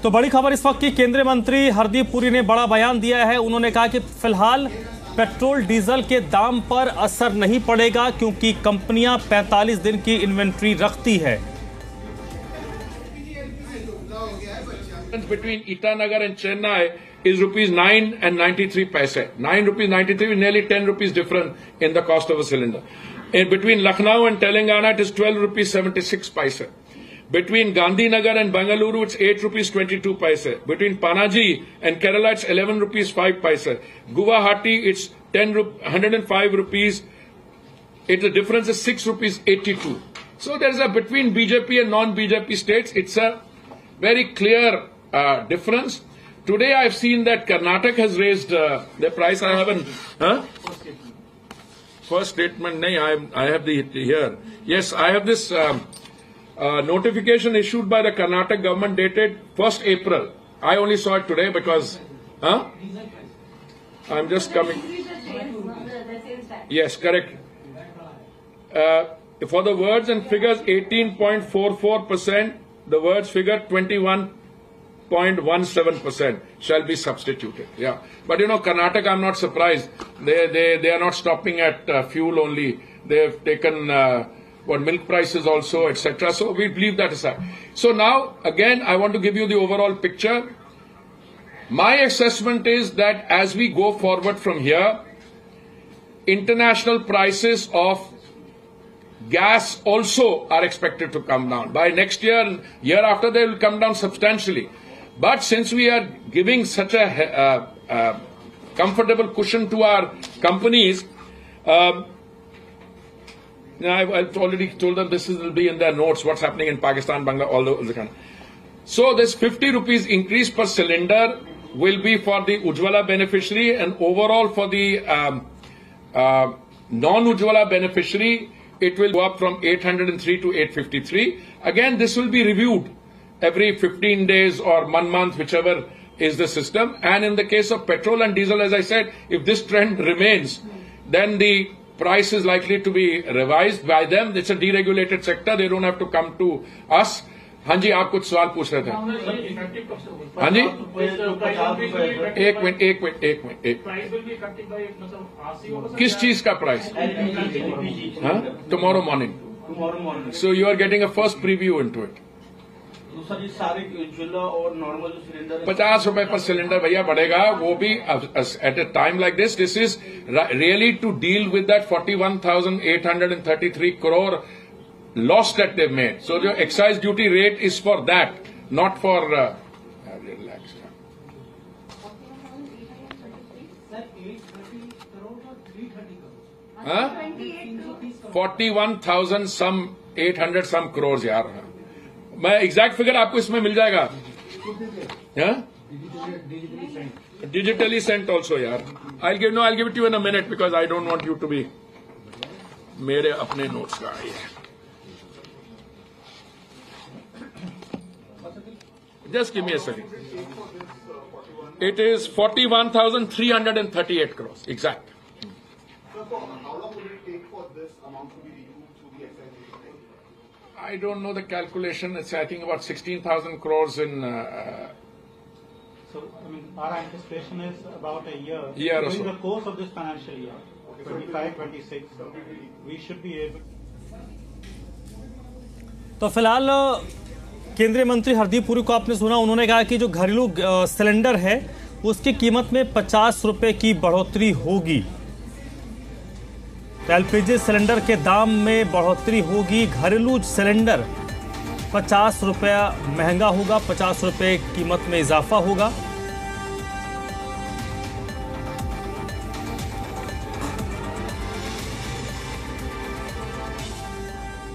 तो बड़ी खबर इस वक्त की, केंद्रीय मंत्री हरदीप पुरी ने बड़ा बयान दिया है। उन्होंने कहा कि फिलहाल पेट्रोल डीजल के दाम पर असर नहीं पड़ेगा क्योंकि कंपनियां 45 दिन की इन्वेंट्री रखती है। Between Itanagar and Chennai is ₹9 and 93 paise. ₹9.93 is nearly 10 rupees different in the cost of a cylinder. And between Lucknow and Telangana, it is ₹12.76. Between Gandhinagar and Bangalore, it's ₹8.22. Between Panaji and Kerala, it's ₹11.05. Guwahati, it's 105 rupees. The difference is ₹6.82. So there is a between BJP and non-BJP states, it's a very clear difference. Today I've seen that Karnataka has raised the price. I haven't. First statement. No, I have the here. Yes, I have this notification issued by the Karnataka government dated 1st April. I only saw it today because. I'm just coming. Yes, correct. For the words and figures, 18.44%. The words figure 21.17% shall be substituted. Yeah, but Karnataka, I'm not surprised. They are not stopping at fuel only. They have taken milk prices also, etc. So we leave that aside. So now again, I want to give you the overall picture. My assessment is that as we go forward from here, international prices of gas also are expected to come down. By next year, year after, they will come down substantially. But since we are giving such a comfortable cushion to our companies, I've already told them this will be in their notes, what's happening in Pakistan, Bangladesh, all the kind. So this 50 rupees increase per cylinder will be for the Ujjwala beneficiary, and overall for the non-Ujjwala beneficiary, it will go up from 803 to 853. Again, this will be reviewed every 15 days or 1 month, whichever is the system. And in the case of petrol and diesel, as I said, if this trend remains, then the price is likely to be revised by them. It's a deregulated sector. They don't have to come to us. हाँ जी, आप कुछ सवाल पूछ रहे थे। हाँ जी, एक minute. किस चीज का price? Tomorrow morning. So you are getting a first preview into it. ₹50 पर सिलेंडर भैया बढ़ेगा, वो भी at a time like this. This is really to deal with that 41,833 crore loss that they've made. So the excise duty rate is for that, not for relax. 41,000 some 800 some crores यार। मैं exact figure आपको इसमें मिल जाएगा। Digitally sent also यार। I'll give it to you in a minute because I don't want you to be मेरे अपने notes का है। Just give me a second. It is 41,338 crores, exact. So how long will it take for this amount to be removed through the excise duty? I don't know the calculation. It's, I think, about 16,000 crores in... So, our anticipation is about a year. Year or so. During the course of this financial year, 25-26, we should be able... तो फिलहाल केंद्रीय मंत्री हरदीप पुरी को आपने सुना। उन्होंने कहा कि जो घरेलू सिलेंडर है उसकी कीमत में 50 रुपए की बढ़ोतरी होगी। एलपीजी सिलेंडर के दाम में बढ़ोतरी होगी। घरेलू सिलेंडर 50 रुपया महंगा होगा, 50 रुपए कीमत में इजाफा होगा।